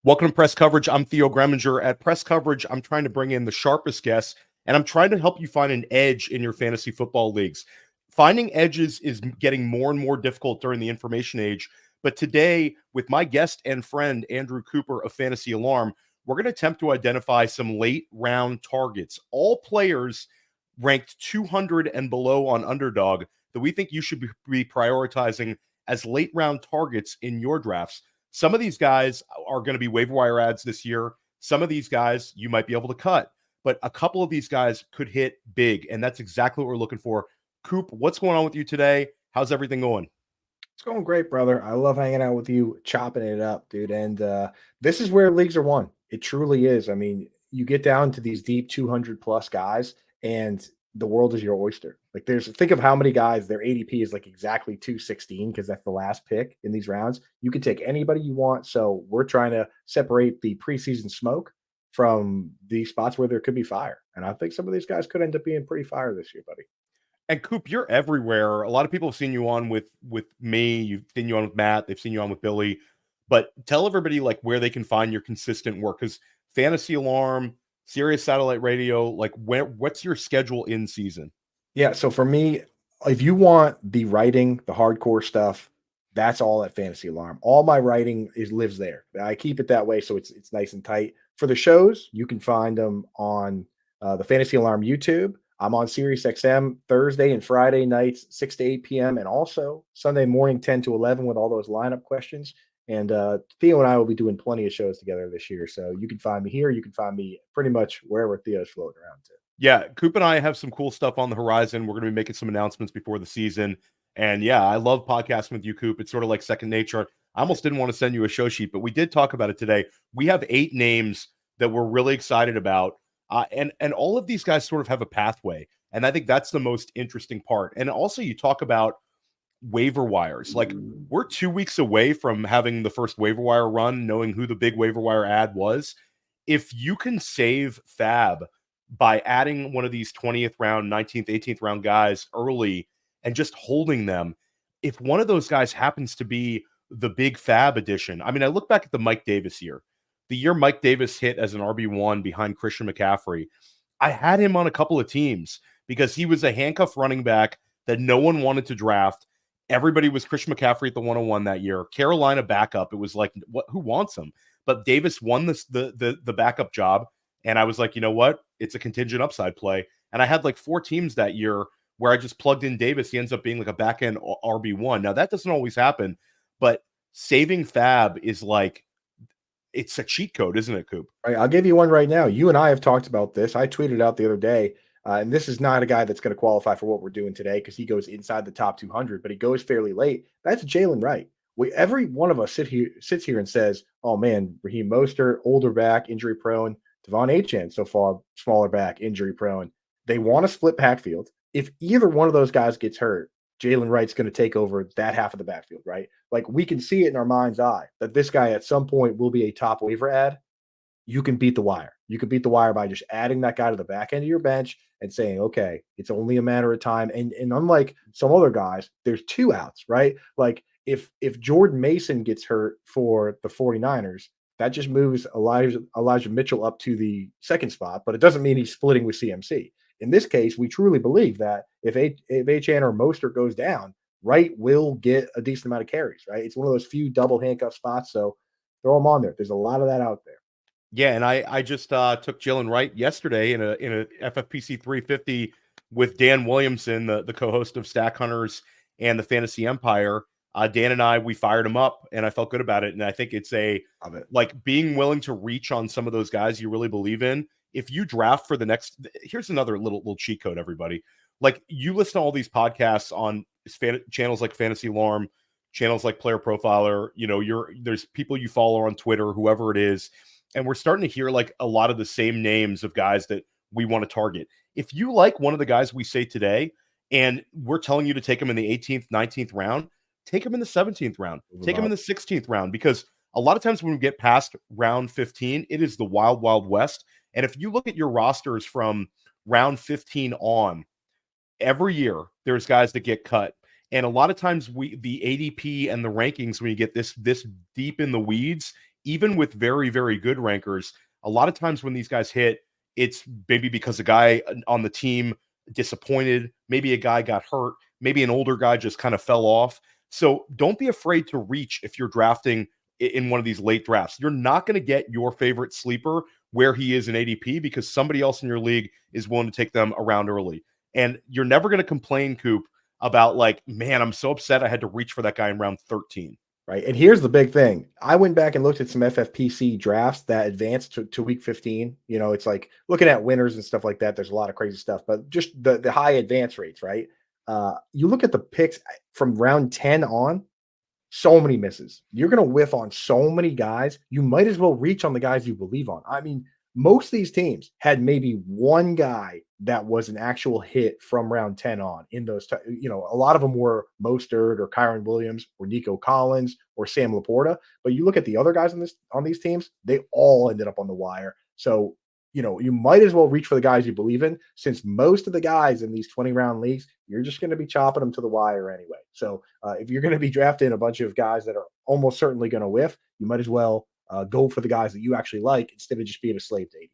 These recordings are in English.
Welcome to Press Coverage. I'm Theo Gremminger. At Press Coverage, I'm trying to bring in the sharpest guests, and I'm trying to help you find an edge in your fantasy football leagues. Finding edges is getting more and more difficult during the information age. But today, with my guest and friend, Andrew Cooper of Fantasy Alarm, we're going to attempt to identify some late round targets, all players ranked 200 and below on Underdog that we think you should be prioritizing as late round targets in your drafts. Some of these guys are going to be waiver wire ads this year. Some of these guys you might be able to cut, but a couple of these guys could hit big, and that's exactly what we're looking for. Coop, what's going on with you today? How's everything going? It's going great, brother. I love hanging out with you, chopping it up, dude. And this is where leagues are won. It truly is. I mean, you get down to these deep 200 plus guys, and the world is your oyster. Like, think of how many guys their ADP is like exactly 216 because that's the last pick in these rounds. You can take anybody you want. So we're trying to separate the preseason smoke from the spots where there could be fire. And I think some of these guys could end up being pretty fire this year, buddy. And Coop, you're everywhere. A lot of people have seen you on with me. You've seen you on with Matt. They've seen you on with Billy. But tell everybody like where they can find your consistent work, because Fantasy Alarm, Sirius Satellite Radio, like what's your schedule in season? Yeah, so for me, if you want the writing, the hardcore stuff, that's all at Fantasy Alarm. All my writing lives there. I keep it that way so it's nice and tight. For the shows, you can find them on the Fantasy Alarm YouTube. I'm on Sirius XM Thursday and Friday nights, 6 to 8 p.m. and also Sunday morning, 10 to 11 with all those lineup questions. And Theo and I will be doing plenty of shows together this year. So you can find me here. You can find me pretty much wherever Theo's floating around to. Yeah, Coop and I have some cool stuff on the horizon. We're going to be making some announcements before the season. And yeah, I love podcasting with you, Coop. It's sort of like second nature. I almost didn't want to send you a show sheet, but we did talk about it today. We have 8 names that we're really excited about. And all of these guys sort of have a pathway. And I think that's the most interesting part. And also you talk about waiver wires. Like, we're 2 weeks away from having the first waiver wire run, knowing who the big waiver wire ad was. If you can save Fab by adding one of these 20th round, 19th, 18th round guys early and just holding them, if one of those guys happens to be the big Fab edition. I mean, I look back at the Mike Davis year, the year Mike Davis hit as an RB1 behind Christian McCaffrey. I had him on a couple of teams because he was a handcuff running back that no one wanted to draft. Everybody was Christian McCaffrey at the 101 that year. Carolina backup. It was like, who wants him? But Davis won the backup job. And I was like, you know what? It's a contingent upside play. And I had like 4 teams that year where I just plugged in Davis. He ends up being like a back end RB1. Now, that doesn't always happen, but saving Fab is like, it's a cheat code, isn't it, Coop? All right, I'll give you one right now. You and I have talked about this. I tweeted out the other day, and this is not a guy that's going to qualify for what we're doing today because he goes inside the top 200, but he goes fairly late. That's Jaylen Wright. Every one of us sits here and says, oh, man, Raheem Mostert, older back, injury prone. Devon Achane, so far, smaller back, injury prone. They want to split backfield. If either one of those guys gets hurt, Jaylen Wright's going to take over that half of the backfield, right? Like, we can see it in our mind's eye that this guy at some point will be a top waiver ad. You can beat the wire. You can beat the wire by just adding that guy to the back end of your bench and saying, okay, it's only a matter of time. And unlike some other guys, there's 2 outs, right? Like, if Jordan Mason gets hurt for the 49ers, that just moves Elijah Mitchell up to the second spot, but it doesn't mean he's splitting with CMC. In this case, we truly believe that if Achane or Mostert goes down, Wright will get a decent amount of carries, right? It's one of those few double handcuff spots, so throw them on there. There's a lot of that out there. Yeah, and I just took Jaylen Wright yesterday in a FFPC 350 with Dan Williamson, the co-host of Stack Hunters and the Fantasy Empire. Dan and I, we fired him up, and I felt good about it. And I think it's like being willing to reach on some of those guys you really believe in. If you draft for the next, here's another little cheat code, everybody. Like, you listen to all these podcasts on channels like Fantasy Alarm, channels like Player Profiler. You know, there's people you follow on Twitter, whoever it is. And we're starting to hear like a lot of the same names of guys that we want to target. If you like one of the guys we say today, and we're telling you to take him in the 18th, 19th round, take him in the 17th round, take him in the 16th round, because a lot of times when we get past round 15, it is the wild, wild west. And if you look at your rosters from round 15 on, every year there's guys that get cut. And a lot of times the ADP and the rankings, when you get this deep in the weeds, even with very, very good rankers, a lot of times when these guys hit, it's maybe because a guy on the team disappointed, maybe a guy got hurt, maybe an older guy just kind of fell off. So don't be afraid to reach if you're drafting in one of these late drafts. You're not going to get your favorite sleeper where he is in ADP because somebody else in your league is willing to take them around early. And you're never going to complain, Coop, about like, man, I'm so upset I had to reach for that guy in round 13. Right. And here's the big thing. I went back and looked at some FFPC drafts that advanced to week 15. You know, it's like looking at winners and stuff like that. There's a lot of crazy stuff, but just the high advance rates, right? You look at the picks from round 10 on, so many misses. You're going to whiff on so many guys. You might as well reach on the guys you believe on. I mean, most of these teams had maybe one guy that was an actual hit from round 10 on in those, you know, a lot of them were Mostert or Kyron Williams or Nico Collins or Sam Laporta. But you look at the other guys on these teams, they all ended up on the wire. So, you know, you might as well reach for the guys you believe in, since most of the guys in these 20-round leagues, you're just going to be chopping them to the wire anyway. So if you're going to be drafting a bunch of guys that are almost certainly going to whiff, you might as well go for the guys that you actually like instead of just being a slave to ADP.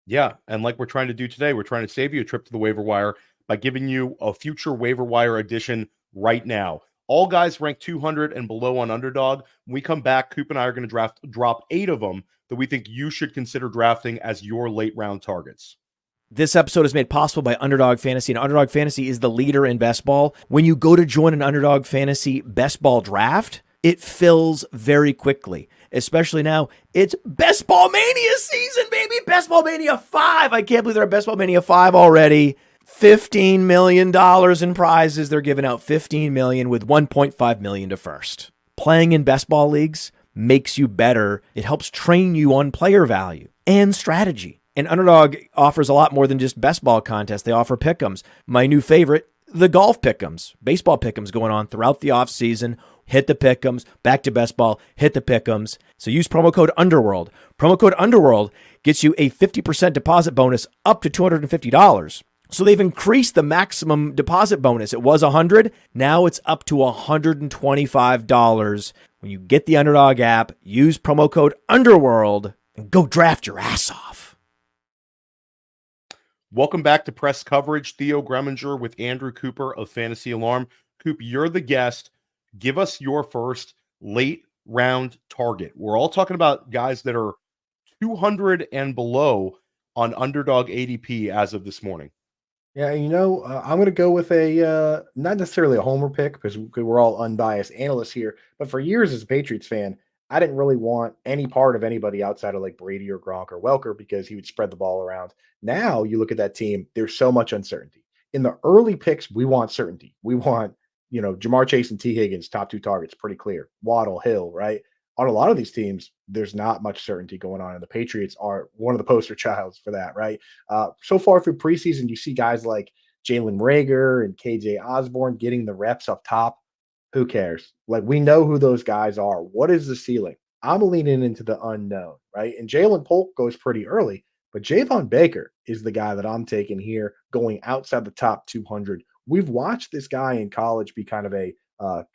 Yeah, and like we're trying to do today, we're trying to save you a trip to the waiver wire by giving you a future waiver wire edition right now. All guys ranked 200 and below on Underdog. When we come back, Coop and I are going to drop 8 of them that we think you should consider drafting as your late round targets. This episode is made possible by Underdog Fantasy, and Underdog Fantasy is the leader in best ball. When you go to join an Underdog Fantasy best ball draft, it fills very quickly, especially now. It's Best Ball Mania season, baby. Best Ball Mania 5. I can't believe they're at Best Ball Mania 5 already. $15 million in prizes. They're giving out $15 million with $1.5 million to first. Playing in best ball leagues makes you better. It helps train you on player value and strategy. And Underdog offers a lot more than just best ball contests. They offer pick'ems. My new favorite, the golf pick'ems, baseball pick'ems going on throughout the off season. Hit the pick'ems, back to best ball, hit the pick'ems. So use promo code Underworld. Promo code Underworld gets you a 50% deposit bonus up to $250. So they've increased the maximum deposit bonus. It was $100. Now it's up to $125. When you get the Underdog app, use promo code Underworld and go draft your ass off. Welcome back to Press Coverage. Theo Gremminger with Andrew Cooper of Fantasy Alarm. Coop, you're the guest. Give us your first late round target. We're all talking about guys that are 200 and below on Underdog ADP as of this morning. Yeah, you know, I'm going to go with a not necessarily a homer pick because we're all unbiased analysts here. But for years as a Patriots fan, I didn't really want any part of anybody outside of like Brady or Gronk or Welker because he would spread the ball around. Now you look at that team, there's so much uncertainty. In the early picks, we want certainty. We want, you know, Jamar Chase and T. Higgins, top 2 targets, pretty clear. Waddle, Hill, right? On a lot of these teams, there's not much certainty going on, and the Patriots are one of the poster childs for that, right? So far through preseason, you see guys like Jalen Reagor and KJ Osborne getting the reps up top. Who cares? Like, we know who those guys are. What is the ceiling? I'm leaning into the unknown, right? And Jalen Polk goes pretty early, but Javon Baker is the guy that I'm taking here going outside the top 200. We've watched this guy in college be kind of a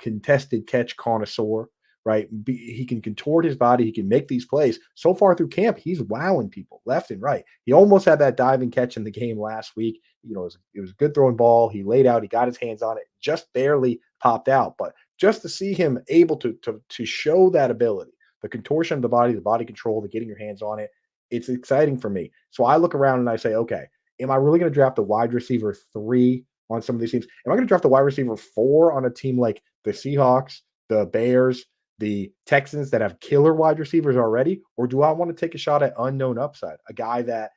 contested catch connoisseur, right? He can contort his body. He can make these plays. So far through camp, he's wowing people left and right. He almost had that diving catch in the game last week. You know, it was a good throwing ball. He laid out. He got his hands on it. Just barely popped out. But just to see him able to show that ability, the contortion of the body control, the getting your hands on it, it's exciting for me. So I look around and I say, okay, am I really going to draft a wide receiver 3 on some of these teams? Am I going to draft a wide receiver 4 on a team like the Seahawks, the Bears, the Texans that have killer wide receivers already? Or do I want to take a shot at unknown upside, a guy that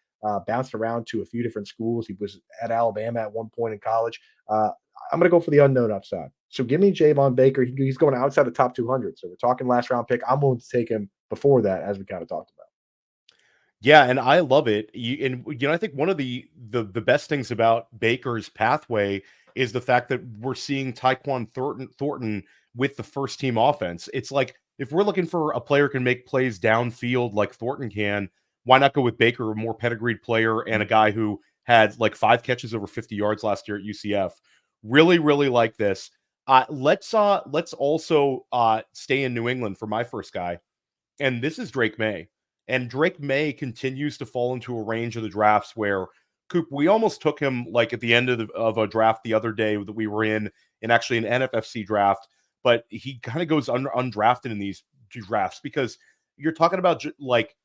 bounced around to a few different schools? He was at Alabama at one point in college. I'm going to go for the unknown upside. So give me Javon Baker. He's going outside the top 200. So we're talking last round pick. I'm willing to take him before that, as we kind of talked about. Yeah, and I love it. I think one of the best things about Baker's pathway is the fact that we're seeing Tyquan Thornton with the first team offense. It's like, if we're looking for a player who can make plays downfield like Thornton can, why not go with Baker, a more pedigreed player and a guy who had like 5 catches over 50 yards last year at UCF. Really, really like this. Let's also stay in New England for my first guy. and this is Drake Maye. And Drake Maye continues to fall into a range of the drafts where Coop, we almost took him like at the end of a draft the other day that we were in actually an NFFC draft, but he kind of goes undrafted in these drafts because you're talking about like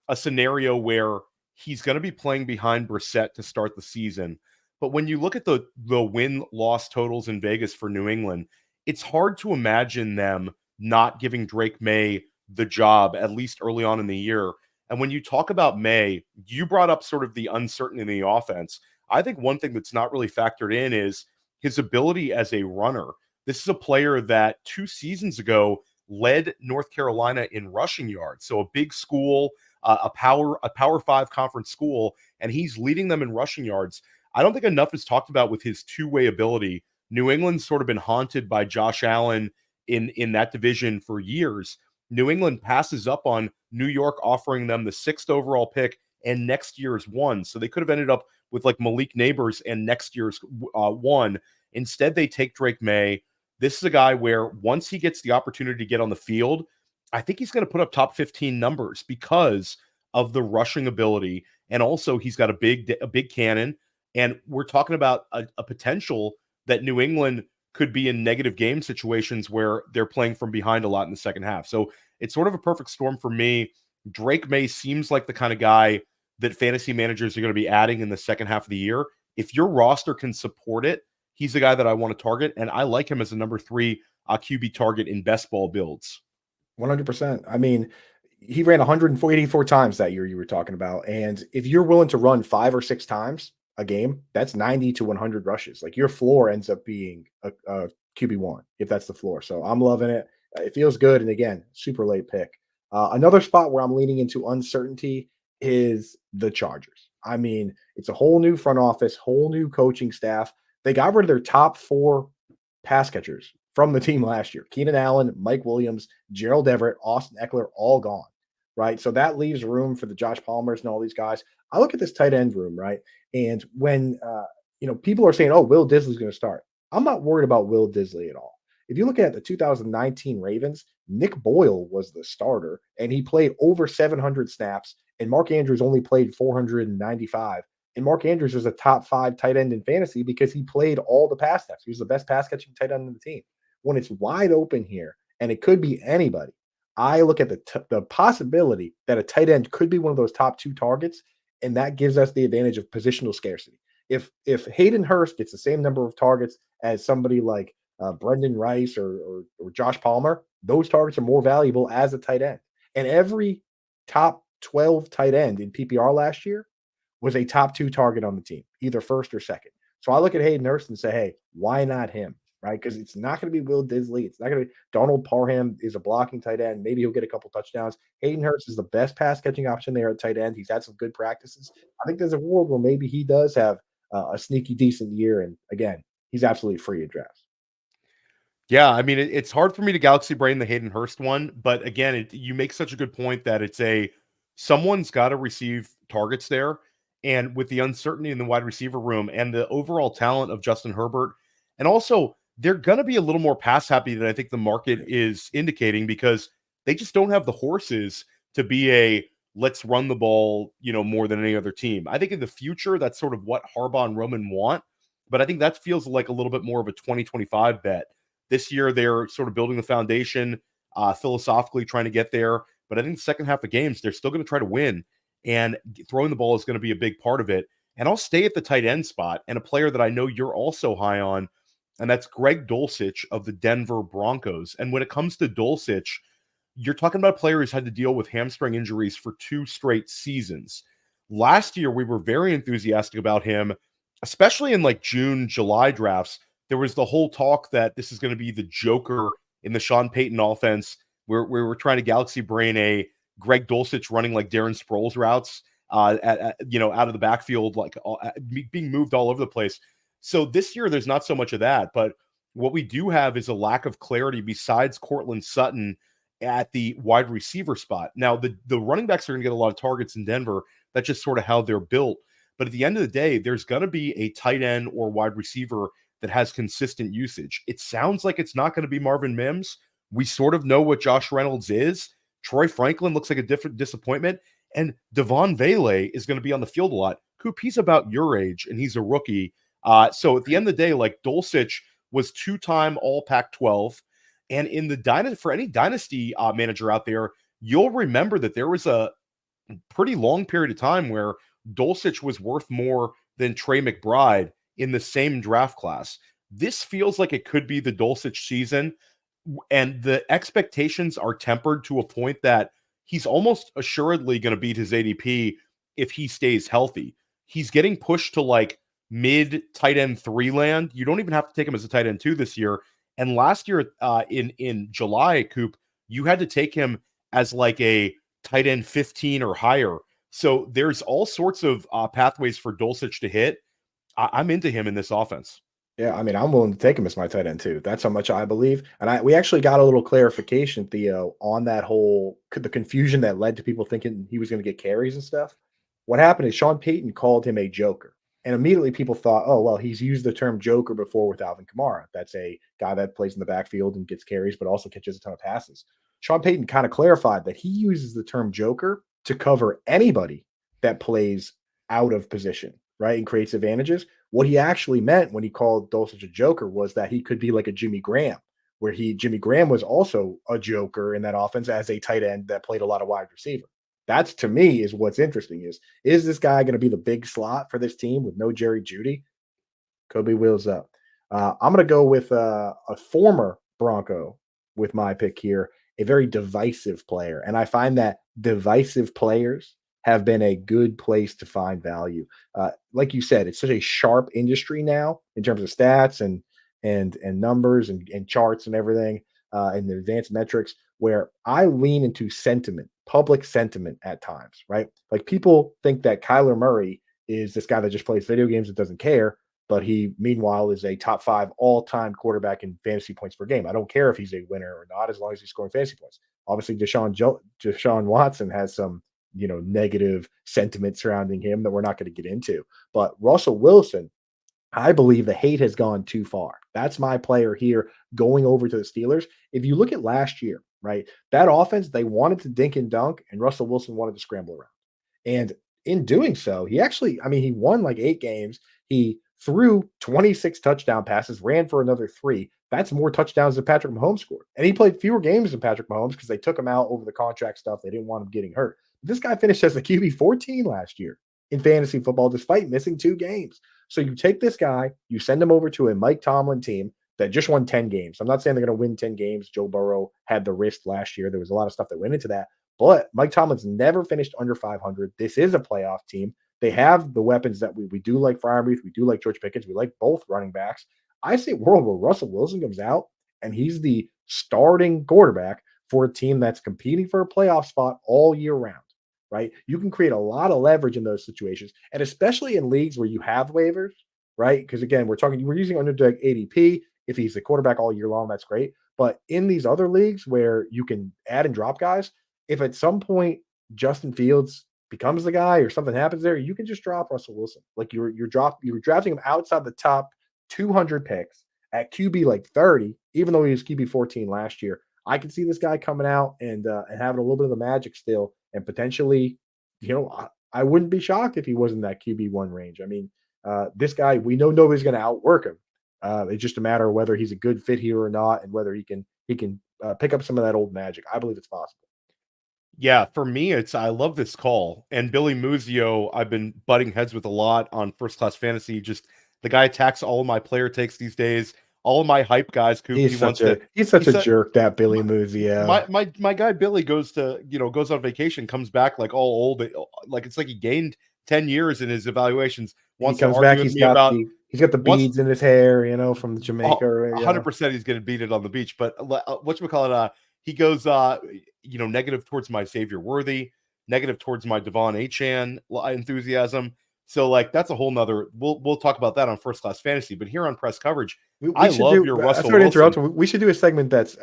a scenario where he's going to be playing behind Brissett to start the season. But when you look at the win-loss totals in Vegas for New England, it's hard to imagine them not giving Drake Maye the job, at least early on in the year. And when you talk about Maye, you brought up sort of the uncertainty in the offense. I think one thing that's not really factored in is his ability as a runner. This is a player that 2 seasons ago led North Carolina in rushing yards. So a big school, a Power 5 conference school, and he's leading them in rushing yards. I don't think enough is talked about with his two-way ability. New England's sort of been haunted by Josh Allen in that division for years. New England passes up on New York offering them the 6th overall pick and next year's 1. So they could have ended up with like Malik Neighbors and next year's 1. Instead, they take Drake Maye. This is a guy where once he gets the opportunity to get on the field, I think he's going to put up top 15 numbers because of the rushing ability. And also he's got a big cannon. And we're talking about a potential that New England could be in negative game situations where they're playing from behind a lot in the second half. So it's sort of a perfect storm for me. Drake Maye seems like the kind of guy that fantasy managers are going to be adding in the second half of the year. If your roster can support it, he's the guy that I want to target. And I like him as a number 3 QB target in best ball builds. 100%. I mean, he ran 184 times that year you were talking about. And if you're willing to run 5 or 6 times a game, that's 90 to 100 rushes. Like your floor ends up being a QB1 if that's the floor. So I'm loving it. It feels good. And again, super late pick. Another spot where I'm leaning into uncertainty is the Chargers. I mean, it's a whole new front office, whole new coaching staff. They got rid of their top 4 pass catchers from the team last year. Keenan Allen, Mike Williams, Gerald Everett, Austin Eckler, all gone, right? So that leaves room for the Josh Palmers and all these guys. I look at this tight end room, right? And when people are saying, "Oh, Will Disley's going to start," I'm not worried about Will Disley at all. If you look at the 2019 Ravens, Nick Boyle was the starter, and he played over 700 snaps, and Mark Andrews only played 495. And Mark Andrews is a top 5 tight end in fantasy because he played all the pass snaps. He was the best pass catching tight end on the team. When it's wide open here, and it could be anybody, I look at the possibility that a tight end could be one of those top 2 targets, and that gives us the advantage of positional scarcity. If Hayden Hurst gets the same number of targets as somebody like Brendan Rice or Josh Palmer, those targets are more valuable as a tight end. And every top 12 tight end in PPR last year was a top 2 target on the team, either first or second. So I look at Hayden Hurst and say, hey, why not him? Right? Because it's not going to be Will Disley. It's not going to be Donald Parham is a blocking tight end. Maybe he'll get a couple touchdowns. Hayden Hurst is the best pass catching option there at tight end. He's had some good practices. I think there's a world where maybe he does have a sneaky decent year. And again, he's absolutely free at drafts. Yeah, I mean, it's hard for me to galaxy brain the Hayden Hurst one, but again, you make such a good point that someone's got to receive targets there, and with the uncertainty in the wide receiver room and the overall talent of Justin Herbert, and also they're going to be a little more pass happy than I think the market is indicating because they just don't have the horses to be let's run the ball, more than any other team. I think in the future that's sort of what Harbaugh and Roman want, but I think that feels like a little bit more of a 2025 bet. This year, they're sort of building the foundation, philosophically trying to get there. But I think the second half of games, they're still going to try to win. And throwing the ball is going to be a big part of it. And I'll stay at the tight end spot. And a player that I know you're also high on, and that's Greg Dulcich of the Denver Broncos. And when it comes to Dulcich, you're talking about a player who's had to deal with hamstring injuries for 2 straight seasons. Last year, we were very enthusiastic about him, especially in like June, July drafts. There was the whole talk that this is going to be the Joker in the Sean Payton offense, where we're trying to galaxy brain a Greg Dulcich running like Darren Sproles routes, out of the backfield, like being moved all over the place. So this year, there's not so much of that. But what we do have is a lack of clarity besides Cortland Sutton at the wide receiver spot. Now, the running backs are going to get a lot of targets in Denver. That's just sort of how they're built. But at the end of the day, there's going to be a tight end or wide receiver that has consistent usage. It sounds like it's not going to be Marvin Mims. We sort of know what Josh Reynolds is. Troy Franklin looks like a different disappointment. And Devon Vele is going to be on the field a lot. Coop, he's about your age, and he's a rookie. So at the end of the day, like Dulcich was 2-time All Pac-12. And in the for any Dynasty manager out there, you'll remember that there was a pretty long period of time where Dulcich was worth more than Trey McBride in the same draft class. This feels like it could be the Dulcich season, and the expectations are tempered to a point that he's almost assuredly going to beat his ADP if he stays healthy. He's getting pushed to like mid tight end 3 land. You don't even have to take him as a tight end 2 this year. And last year in July, Coop, you had to take him as like a tight end 15 or higher. So there's all sorts of pathways for Dulcich to hit. I'm into him in this offense. Yeah, I mean, I'm willing to take him as my tight end too. That's how much I believe. And we actually got a little clarification, Theo, on that whole the confusion that led to people thinking he was going to get carries and stuff. What happened is Sean Payton called him a joker. And immediately people thought, oh, well, he's used the term joker before with Alvin Kamara. That's a guy that plays in the backfield and gets carries, but also catches a ton of passes. Sean Payton kind of clarified that he uses the term joker to cover anybody that plays out of position, right, and creates advantages. What he actually meant when he called Dulcich a joker was that he could be like a Jimmy Graham, where Jimmy Graham was also a joker in that offense as a tight end that played a lot of wide receiver. That's, to me, is what's interesting is this guy going to be the big slot for this team with no Jerry Jeudy? Kobe wheels up. I'm going to go with a former Bronco with my pick here, a very divisive player. And I find that divisive players have been a good place to find value. Like you said, it's such a sharp industry now in terms of stats and numbers and charts and everything, and the advanced metrics, where I lean into sentiment, public sentiment at times, right? Like people think that Kyler Murray is this guy that just plays video games and doesn't care, but he meanwhile is a top 5 all-time quarterback in fantasy points per game. I don't care if he's a winner or not, as long as he's scoring fantasy points. Obviously, Deshaun Watson has some negative sentiment surrounding him that we're not going to get into. But Russell Wilson, I believe the hate has gone too far. That's my player here going over to the Steelers. If you look at last year, right, that offense, they wanted to dink and dunk, and Russell Wilson wanted to scramble around. And in doing so, he actually, he won like 8 games. He threw 26 touchdown passes, ran for another 3. That's more touchdowns than Patrick Mahomes scored. And he played fewer games than Patrick Mahomes because they took him out over the contract stuff. They didn't want him getting hurt. This guy finished as the QB 14 last year in fantasy football, despite missing 2 games. So you take this guy, you send him over to a Mike Tomlin team that just won 10 games. I'm not saying they're going to win 10 games. Joe Burrow had the wrist last year. There was a lot of stuff that went into that. But Mike Tomlin's never finished under 500. This is a playoff team. They have the weapons that we do like Freiermuth. We do like George Pickens. We like both running backs. I see a world where Russell Wilson comes out and he's the starting quarterback for a team that's competing for a playoff spot all year round, right? You can create a lot of leverage in those situations, and especially in leagues where you have waivers, right? Because again, we're using underdog ADP. If he's the quarterback all year long, that's great. But in these other leagues where you can add and drop guys, if at some point Justin Fields becomes the guy or something happens there, you can just drop Russell Wilson. Like you're drafting him outside the top 200 picks at QB like 30, even though he was QB 14 last year. I can see this guy coming out and having a little bit of the magic still, and potentially, I wouldn't be shocked if he wasn't that QB1 range. This guy, we know nobody's going to outwork him. It's just a matter of whether he's a good fit here or not, and whether he can pick up some of that old magic. I believe it's possible. Yeah, for me, I love this call. And Billy Muzio, I've been butting heads with a lot on First Class Fantasy. Just the guy attacks all of my player takes these days. All of my hype guys, Coop. He's such a jerk, that Billy Muzio. My guy Billy goes on vacation, comes back like all old, like it's like he gained 10 years in his evaluations. He comes back, he's got the beads in his hair, from Jamaica. 100% he's gonna beat it on the beach. But whatchamacallit, he goes negative towards my Xavier Worthy, negative towards my Devon Achane enthusiasm. So that's a whole nother. We'll talk about that on First Class Fantasy. But here on Press Coverage, I love your Russell Wilson. We should do a segment that's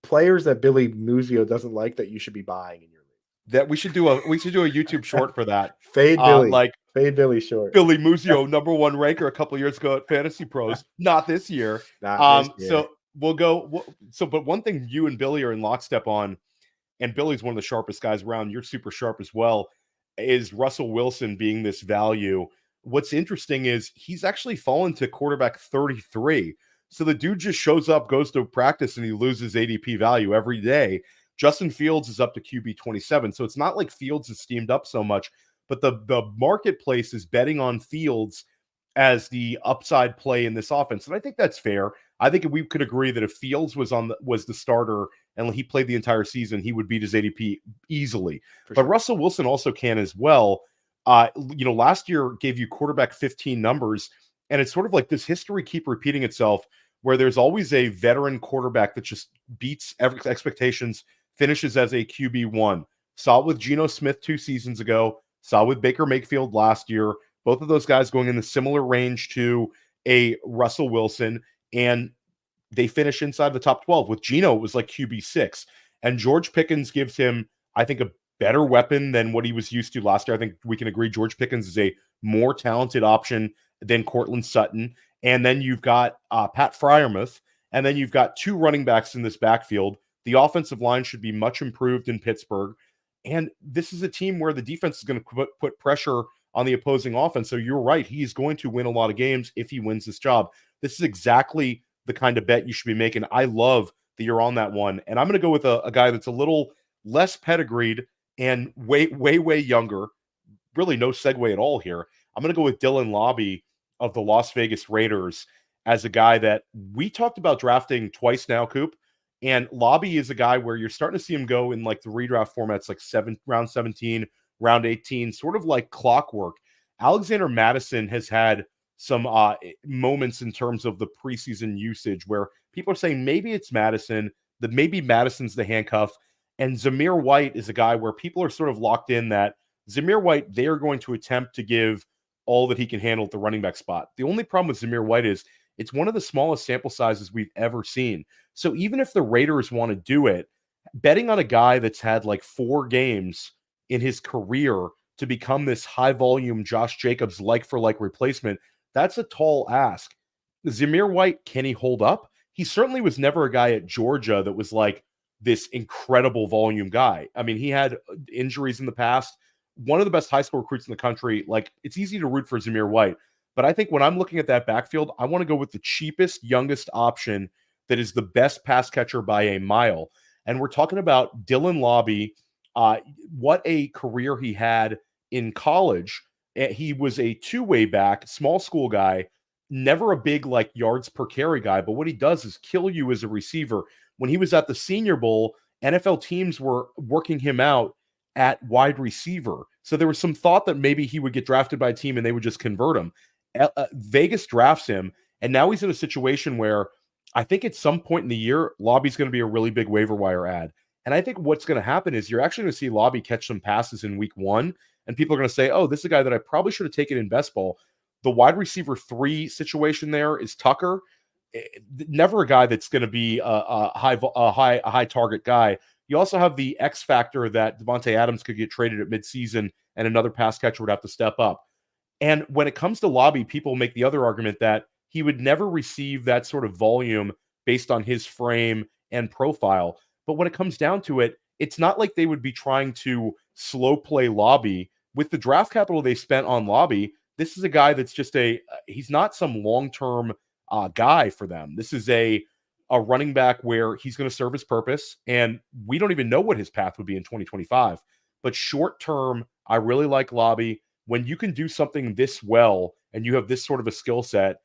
players that Billy Muzio doesn't like that you should be buying in your league. That we should do a YouTube short for that. Fade Billy, fade Billy short. Billy Muzio, #1 ranker a couple years ago at Fantasy Pros, not this year. So we'll go. But one thing you and Billy are in lockstep on and Billy's one of the sharpest guys around, you're super sharp as well, is Russell Wilson being this value. What's interesting is he's actually fallen to quarterback 33. So the dude just shows up, goes to practice, and he loses ADP value every day. Justin Fields is up to QB 27. So it's not like Fields is steamed up so much, but the marketplace is betting on Fields as the upside play in this offense. And I think that's fair. I think we could agree that if Fields was the starter and he played the entire season, he would beat his ADP easily. But Russell Wilson also can as well. Last year gave you quarterback 15 numbers, and it's sort of like this history keep repeating itself where there's always a veteran quarterback that just beats every expectations, finishes as a QB1. Saw it with Geno Smith 2 seasons ago, saw it with Baker Mayfield last year. Both of those guys going in the similar range to a Russell Wilson, and they finish inside the top 12. With Geno, it was like QB6. And George Pickens gives him, I think, a better weapon than what he was used to last year. I think we can agree George Pickens is a more talented option than Cortland Sutton. And then you've got Pat Freiermuth, and then you've got 2 running backs in this backfield. The offensive line should be much improved in Pittsburgh. And this is a team where the defense is going to put pressure on the opposing offense. So you're right. He's going to win a lot of games if he wins this job. This is exactly the kind of bet you should be making. I love that you're on that one. And I'm going to go with a guy that's a little less pedigreed and way younger. Really no segue at all here. I'm going to go with Dylan Lobby of the Las Vegas Raiders as a guy that we talked about drafting twice now, Coop. And Lobby is a guy where you're starting to see him go in like the redraft formats, like round 17, round 18, sort of like clockwork. Alexander Mattison has had some moments in terms of the preseason usage where people are saying maybe it's Madison, that maybe Madison's the handcuff. And Zamir White is a guy where people are sort of locked in that Zamir White, they are going to attempt to give all that he can handle at the running back spot. The only problem with Zamir White is it's one of the smallest sample sizes we've ever seen. So even if the Raiders want to do it, betting on a guy that's had like 4 games in his career to become this high volume Josh Jacobs like for like replacement, that's a tall ask. Zamir White, can he hold up? He certainly was never a guy at Georgia that was like this incredible volume guy. I mean, he had injuries in the past. One of the best high school recruits in the country. Like, it's easy to root for Zamir White. But I think when I'm looking at that backfield, I want to go with the cheapest, youngest option that is the best pass catcher by a mile. And we're talking about Dylan Lobby. What a career he had in college. He was a two-way back, small school guy, never a big like yards per carry guy, but what he does is kill you as a receiver. When he was at the Senior Bowl, NFL teams were working him out at wide receiver. So there was some thought that maybe he would get drafted by a team and they would just convert him. Vegas drafts him, and now he's in a situation where I think at some point in the year, Lobby's going to be a really big waiver wire ad. And I think what's going to happen is you're actually going to see Lobby catch some passes in week 1, and people are going to say, oh, this is a guy that I probably should have taken in best ball. The wide receiver 3 situation there is Tucker. Never a guy that's going to be a high target guy. You also have the X factor that Devontae Adams could get traded at midseason and another pass catcher would have to step up. And when it comes to Lobby, people make the other argument that he would never receive that sort of volume based on his frame and profile. But when it comes down to it, it's not like they would be trying to slow play Lobby. With the draft capital they spent on Lobby, this is a guy that's just he's not some long-term guy for them. This is a running back where he's going to serve his purpose, and we don't even know what his path would be in 2025. But short-term, I really like Lobby. When you can do something this well and you have this sort of a skill set,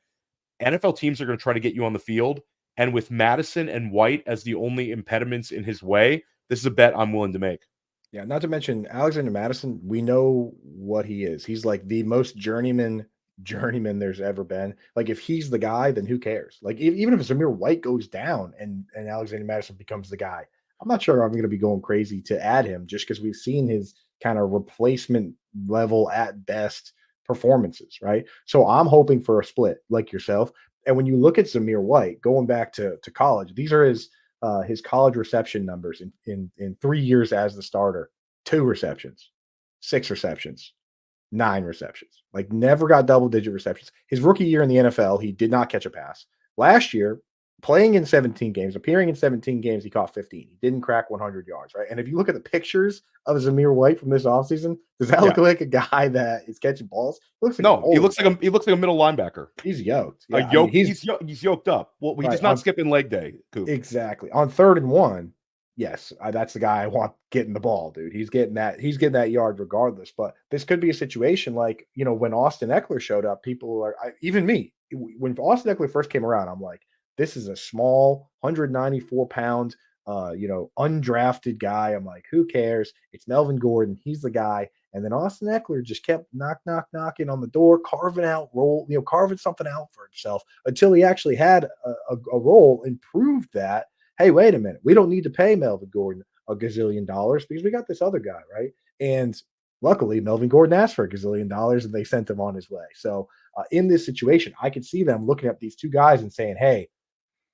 NFL teams are going to try to get you on the field. And with Madison and White as the only impediments in his way, this is a bet I'm willing to make. Yeah, not to mention Alexander Madison, we know what he is. He's like the most journeyman there's ever been. Like, if he's the guy, then who cares? Like, even if Zamir White goes down and Alexander Madison becomes the guy, I'm not sure I'm going to be going crazy to add him just because we've seen his kind of replacement level at best performances, right? So I'm hoping for a split like yourself. And when you look at Zamir White, going back to college, these are his college reception numbers in 3 years as the starter: 2 receptions, 6 receptions, 9 receptions. Like, never got double-digit receptions. His rookie year in the NFL, he did not catch a pass. Last year, playing in 17 games, appearing in 17 games, he caught 15. He didn't crack 100 yards, right? And if you look at the pictures of Zamir White from this offseason, does that Yeah. look like a guy that is catching balls? He looks like No, he looks like a middle linebacker. he's yoked. A Yeah, I mean, yoke. He's yoked up. Well, he's right just not skipping leg day, Coop. exactly on 3rd and 1. Yes, that's the guy I want getting the ball, dude. He's getting that yard regardless. But this could be a situation like, when Austin Eckler showed up, people are even me. When Austin Eckler first came around, I'm like, this is a small 194-pound, undrafted guy. I'm like, who cares? It's Melvin Gordon. He's the guy. And then Austin Eckler just kept knocking on the door, carving something out for himself until he actually had a role and proved that, hey, wait a minute, we don't need to pay Melvin Gordon a gazillion dollars because we got this other guy, right? And luckily, Melvin Gordon asked for a gazillion dollars and they sent him on his way. So in this situation, I could see them looking at these two guys and saying, hey,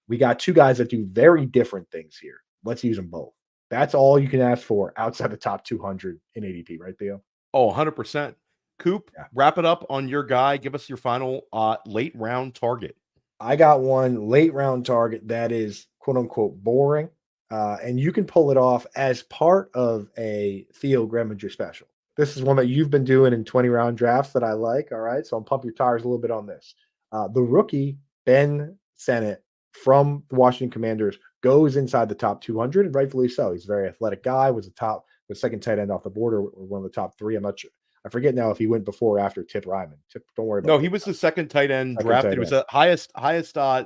we got two guys that do very different things here. Let's use them both. That's all you can ask for outside the top 200 in ADP, right, Theo? Oh, 100%. Coop, wrap it up on your guy. Give us your final late round target. I got one late round target that is quote unquote boring. And you can pull it off as part of a Theo Gremminger special. This is one that you've been doing in 20 round drafts that I like. All right. So I'm pump your tires a little bit on this. The rookie, Ben Sennett from the Washington Commanders, goes inside the top 200, and rightfully so. He's a very athletic guy, was the second tight end off the board, or one of the top 3. I'm not sure. I forget now if he went before or after Tip Ryman. Don't worry about it. No, he was the second tight end drafted. It was the highest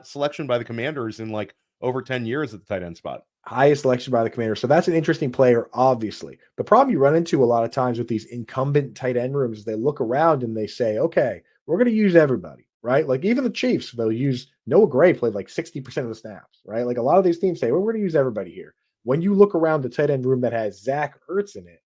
selection by the Commanders in like over 10 years at the tight end spot. Highest selection by the Commanders. So that's an interesting player, obviously. The problem you run into a lot of times with these incumbent tight end rooms is they look around and they say, okay, we're going to use everybody, right? Like even the Chiefs, they'll use Noah Gray played like 60% of the snaps, right? Like a lot of these teams say, well, we're going to use everybody here. When you look around the tight end room that has Zach Ertz in it,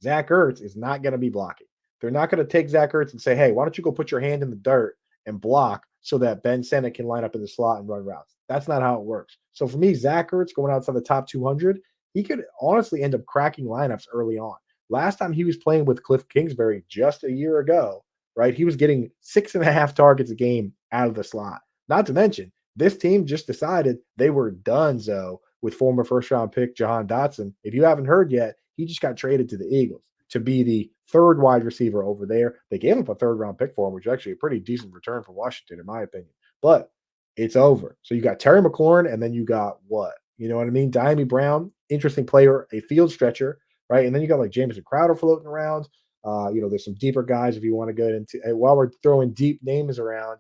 Zach Ertz is not going to be blocking. They're not going to take Zach Ertz and say, hey, why don't you go put your hand in the dirt and block so that Ben Sennett can line up in the slot and run routes. That's not how it works. So for me, Zach Ertz going outside the top 200, he could honestly end up cracking lineups early on. Last time he was playing with Cliff Kingsbury just a year ago, right? He was getting 6.5 targets a game out of the slot. Not to mention, this team just decided they were donezo with former first-round pick Jahan Dotson. If you haven't heard yet, he just got traded to the Eagles to be the 3rd wide receiver over there. They gave up a 3rd-round pick for him, which is actually a pretty decent return for Washington, in my opinion. But it's over. So you got Terry McLaurin, and then you got what? You know what I mean? Diami Brown, interesting player, a field stretcher, right? And then you got like Jamison Crowder floating around. There's some deeper guys if you want to go into. While we're throwing deep names around,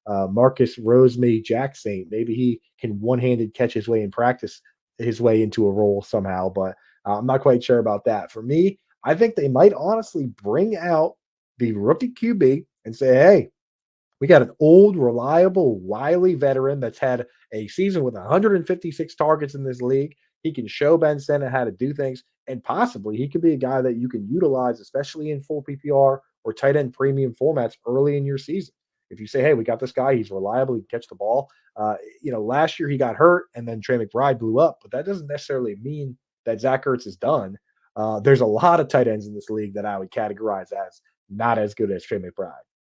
Marcus Rosemary-Jackson, maybe he can one-handed catch his way in practice, his way into a role somehow. But I'm not quite sure about that. For me, I think they might honestly bring out the rookie QB and say, hey, we got an old, reliable, wily veteran that's had a season with 156 targets in this league. He can show Ben Sennett how to do things, and possibly he could be a guy that you can utilize, especially in full PPR or tight end premium formats early in your season. If you say, hey, we got this guy, he's reliable, he can catch the ball. Last year he got hurt, and then Trey McBride blew up, but that doesn't necessarily mean that Zach Ertz is done. There's a lot of tight ends in this league that I would categorize as not as good as Trey McBride.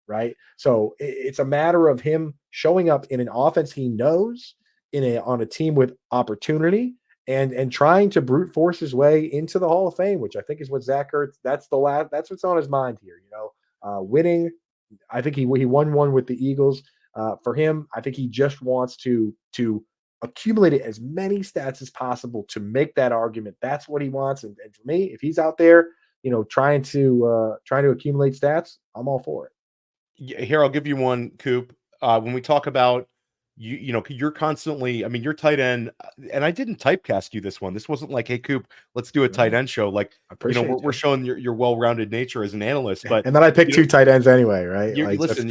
Right. So it's a matter of him showing up in an offense he knows on a team with opportunity and trying to brute force his way into the Hall of Fame, which I think is what Zach Ertz, that's what's on his mind here. Winning. I think he won one with the Eagles. For him, I think he just wants to accumulate as many stats as possible to make that argument. That's what he wants. And for me, if he's out there, trying to accumulate stats, I'm all for it. Here, I'll give you one, Coop. When we talk about you're constantly, I mean, your tight end, and I didn't typecast you this one. This wasn't like, hey, Coop, let's do a tight end show. Like, we're showing your well-rounded nature as an analyst. But and then I picked 2 tight ends anyway, right? Listen,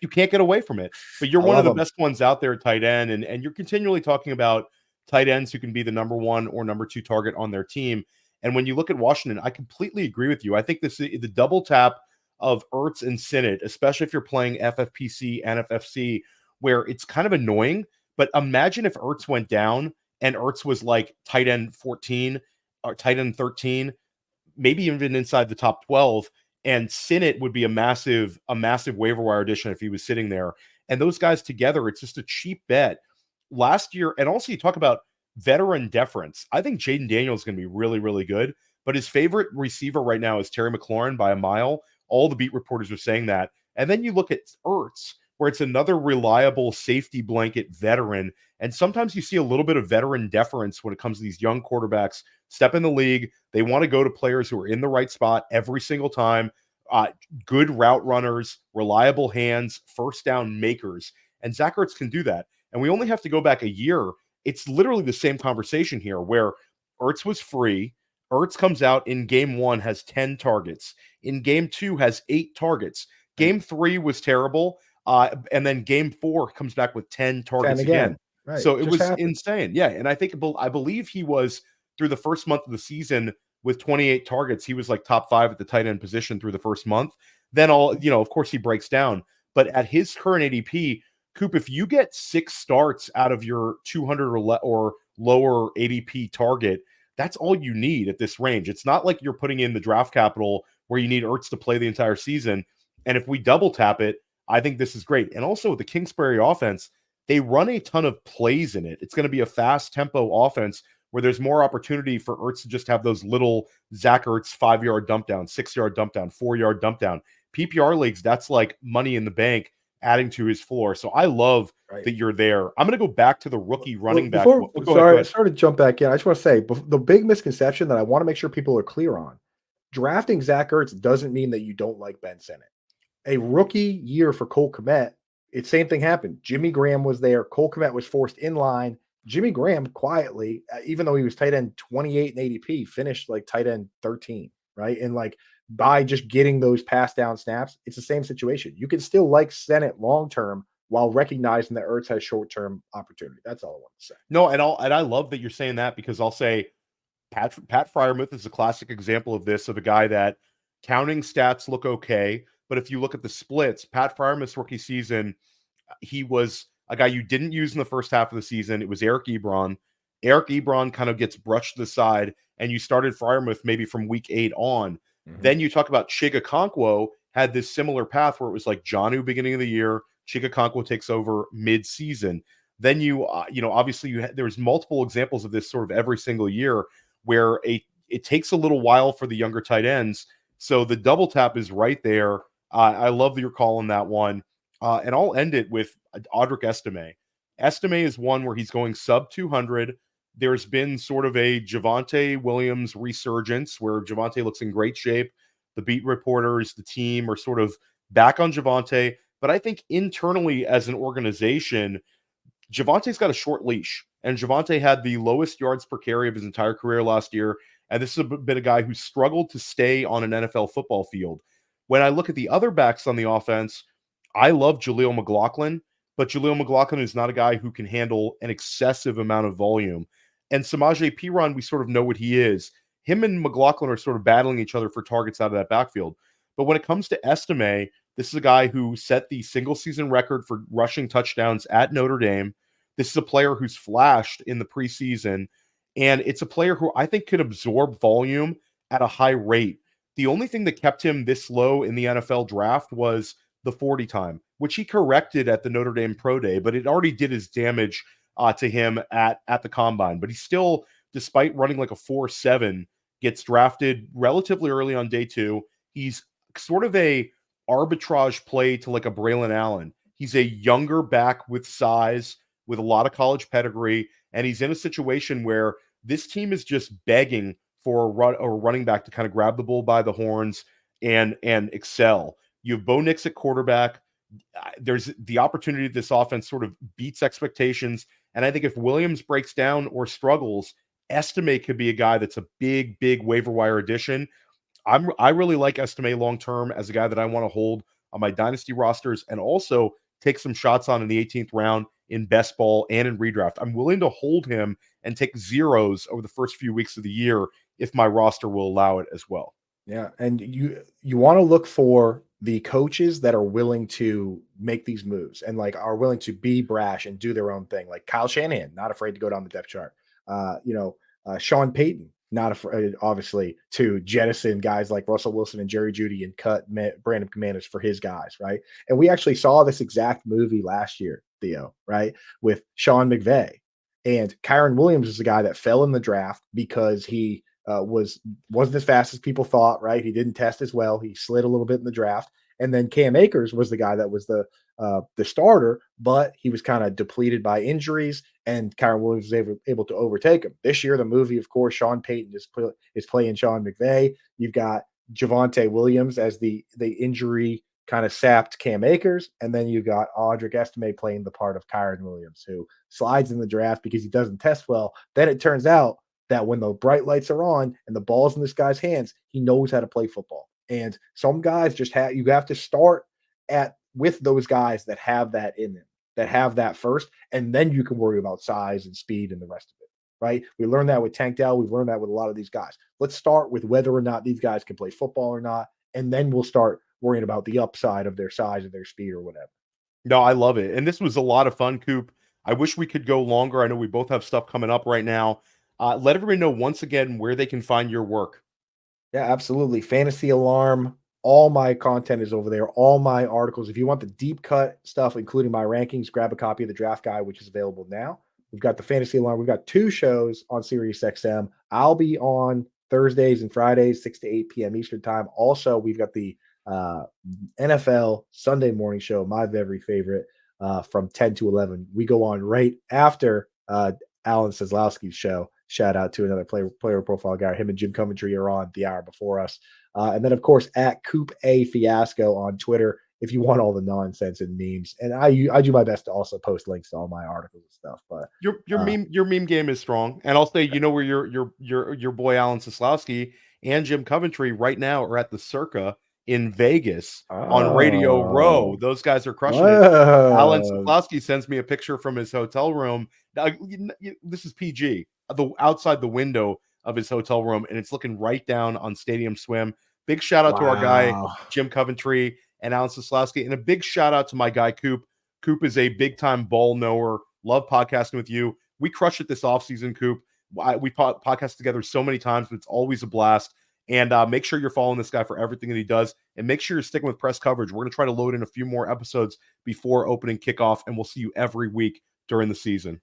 you can't get away from it. But you're one of the best ones out there at tight end, and you're continually talking about tight ends who can be the number 1 or number 2 target on their team. And when you look at Washington, I completely agree with you. I think the double tap of Ertz and Sennett, especially if you're playing FFPC and FFC, where it's kind of annoying. But imagine if Ertz went down and Ertz was like tight end 14 or tight end 13, maybe even inside the top 12, and Sennett would be a massive waiver wire addition if he was sitting there. And those guys together, it's just a cheap bet. last year, and also you talk about veteran deference. I think Jaden Daniels is going to be really, really good, but his favorite receiver right now is Terry McLaurin by a mile. All the beat reporters are saying that. And then you look at Ertz, where it's another reliable safety blanket veteran. And sometimes you see a little bit of veteran deference when it comes to these young quarterbacks step in the league. They want to go to players who are in the right spot every single time, good route runners, reliable hands, first down makers. And Zach Ertz can do that. And we only have to go back a year. It's literally the same conversation here where Ertz was free. Ertz comes out in game 1, has 10 targets. In game 2, has 8 targets. Game 3 was terrible. And then game 4 comes back with 10 targets 10 again. Right. So it was insane. Yeah. And I believe he was through the first month of the season with 28 targets. He was like top 5 at the tight end position through the first month. Then of course he breaks down. But at his current ADP, Coop, if you get 6 starts out of your 200 or lower ADP target, that's all you need at this range. It's not like you're putting in the draft capital where you need Ertz to play the entire season. And if we double tap it, I think this is great. And also with the Kingsbury offense, they run a ton of plays in it. It's going to be a fast tempo offense where there's more opportunity for Ertz to just have those little Zach Ertz 5-yard dump down, 6-yard dump down, 4-yard dump down. PPR leagues, that's like money in the bank adding to his floor. So I love that you're there. I'm going to go back to the rookie running back. Sorry, I started to jump back in. I just want to say the big misconception that I want to make sure people are clear on. Drafting Zach Ertz doesn't mean that you don't like Ben Sinnott. A rookie year for Cole Kmet, same thing happened. Jimmy Graham was there. Cole Kmet was forced in line. Jimmy Graham quietly, even though he was tight end 28 in ADP, finished like tight end 13, right? And like by just getting those pass down snaps, it's the same situation. You can still like Sinnott long term while recognizing that Ertz has short term opportunity. That's all I want to say. No, and I love that you're saying that because I'll say Pat Freiermuth is a classic example of this, of a guy that counting stats look okay. But if you look at the splits, Pat Freiermuth's rookie season, he was a guy you didn't use in the first half of the season. It was Eric Ebron. Eric Ebron kind of gets brushed to the side, and you started Freiermuth maybe from week 8 on. Mm-hmm. Then you talk about Chig Okonkwo had this similar path where it was like Jonnu beginning of the year, Chig Okonkwo takes over mid-season. Then obviously there's multiple examples of this sort of every single year where it takes a little while for the younger tight ends. So the double tap is right there. I love that you're calling that one. And I'll end it with Audric Estime. Estime is one where he's going sub 200. There's been sort of a Javonte Williams resurgence where Javonte looks in great shape. The beat reporters, the team are sort of back on Javonte. But I think internally as an organization, Javonte's got a short leash. And Javonte had the lowest yards per carry of his entire career last year. And this has been a guy who struggled to stay on an NFL football field. When I look at the other backs on the offense, I love Jaleel McLaughlin, but Jaleel McLaughlin is not a guy who can handle an excessive amount of volume. And Samaje Perine, we sort of know what he is. Him and McLaughlin are sort of battling each other for targets out of that backfield. But when it comes to Estime, this is a guy who set the single season record for rushing touchdowns at Notre Dame. This is a player who's flashed in the preseason, and it's a player who I think could absorb volume at a high rate. The only thing that kept him this low in the NFL draft was the 40 time, which he corrected at the Notre Dame Pro Day, but it already did his damage to him at the combine. But he still, despite running like a 4.7, gets drafted relatively early on day 2. He's sort of a arbitrage play to like a Braylon Allen. He's a younger back with size, with a lot of college pedigree, and he's in a situation where this team is just begging for a running back to kind of grab the bull by the horns and excel. You have Bo Nix at quarterback. There's the opportunity that this offense sort of beats expectations. And I think if Williams breaks down or struggles, Estime could be a guy that's a big, big waiver wire addition. I really like Estime long-term as a guy that I want to hold on my dynasty rosters and also take some shots on in the 18th round in best ball and in redraft. I'm willing to hold him and take zeros over the first few weeks of the year if my roster will allow it as well. Yeah. And you want to look for the coaches that are willing to make these moves and like are willing to be brash and do their own thing. Like Kyle Shanahan, not afraid to go down the depth chart. Sean Payton, not afraid, obviously, to jettison guys like Russell Wilson and Jerry Jeudy and cut Brandon McManus for his guys, right? And we actually saw this exact movie last year. Theo, right? With Sean McVay. And Kyron Williams is the guy that fell in the draft because he wasn't as fast as people thought, right? He didn't test as well. He slid a little bit in the draft. And then Cam Akers was the guy that was the starter, but he was kind of depleted by injuries, and Kyron Williams was able to overtake him. This year, the movie, of course, Sean Payton is playing Sean McVay. You've got Javonte Williams as the injury kind of sapped Cam Akers, and then you've got Audric Estime playing the part of Kyron Williams, who slides in the draft because he doesn't test well. Then it turns out that when the bright lights are on and the ball's in this guy's hands, he knows how to play football. And some guys you have to start with those guys that have that in them, that have that first, and then you can worry about size and speed and the rest of it, right? We learned that with Tank Dell. We've learned that with a lot of these guys. Let's start with whether or not these guys can play football or not, and then we'll start worrying about the upside of their size and their speed or whatever. No, I love it. And this was a lot of fun, Coop. I wish we could go longer. I know we both have stuff coming up right now. Let everybody know once again where they can find your work. Yeah, absolutely. Fantasy Alarm. All my content is over there. All my articles. If you want the deep cut stuff, including my rankings, grab a copy of the Draft Guide, which is available now. We've got the Fantasy Alarm. We've got 2 shows on SiriusXM. I'll be on Thursdays and Fridays, 6 to 8 p.m. Eastern time. Also, we've got the NFL Sunday morning show, my very favorite, from 10 to 11. We go on right after Alan Seslowski's show. Shout out to another player profile guy. Him and Jim Coventry are on the hour before us. And then, of course, at Coop A Fiasco on Twitter, if you want all the nonsense and memes. And I do my best to also post links to all my articles and stuff. But your meme game is strong. And I'll say, where your boy Alan Seslowski and Jim Coventry right now are at the Circa in Vegas on Radio Row. Those guys are crushing it. Alan Seslowski sends me a picture from his hotel room. This is PG. Outside the window of his hotel room, and it's looking right down on Stadium Swim. Big shout out to our guy Jim Coventry and Alan Seslowski, and a big shout out to my guy Coop. Coop is a big time ball knower. Love podcasting with you. We crush it this offseason, Coop. We podcast together so many times, but it's always a blast. And make sure you're following this guy for everything that he does, and make sure you're sticking with press coverage. We're going to try to load in a few more episodes before opening kickoff, and we'll see you every week during the season.